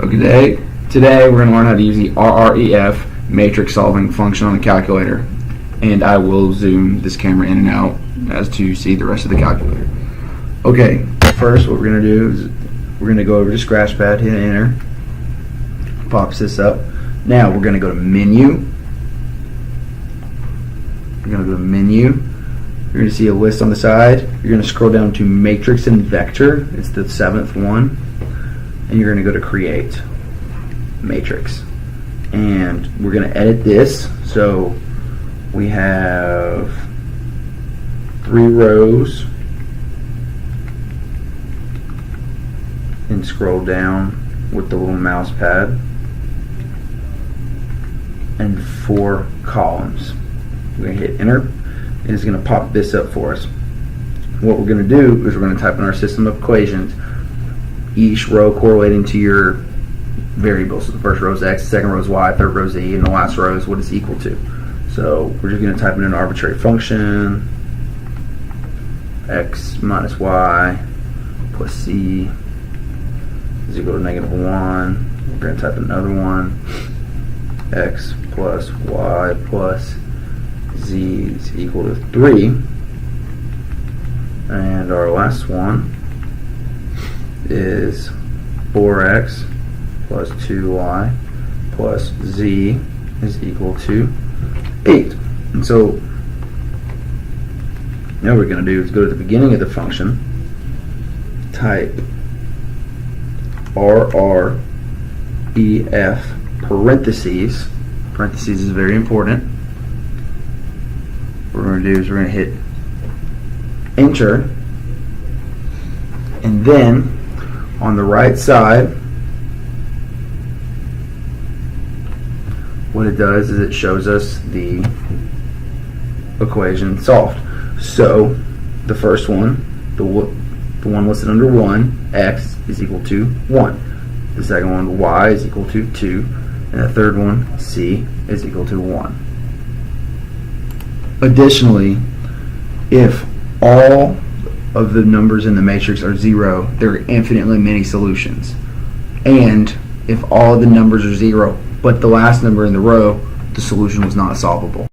Okay, today we're going to learn how to use the rref matrix solving function on the calculator, and I will zoom this camera in and out as to see the rest of the calculator. Okay, first what we're going to do is we're going to go over to Scratchpad, hit enter, pops this up. Now we're going to go to menu. You're going to go to menu. You're going to see a list on the side. You're going to scroll down to matrix and vector. It's the 7th one. And you're going to go to create matrix. And we're going to edit this. So we have 3 rows. And scroll down with the little mouse pad. And 4 columns. We're going to hit enter, and it's going to pop this up for us. What we're going to do is we're going to type in our system of equations, each row correlating to your variables. So the first row is x, the second row is y, third row is z, and the last row is what it's equal to. So we're just going to type in an arbitrary function, x minus y plus c is equal to -1. We're going to type another one, x plus y plus z is equal to 3, and our last one is 4x plus 2y plus z is equal to 8. And so now what we're going to do is go to the beginning of the function, type rref parentheses is very important. What we're going to do is we're going to hit enter, and then on the right side what it does is it shows us the equation solved. So the first one, the one listed under 1, x is equal to 1. The second one, y is equal to 2, and the third one, c is equal to 1. Additionally, if all of the numbers in the matrix are 0, there are infinitely many solutions. And if all of the numbers are 0, but the last number in the row, the solution was not solvable.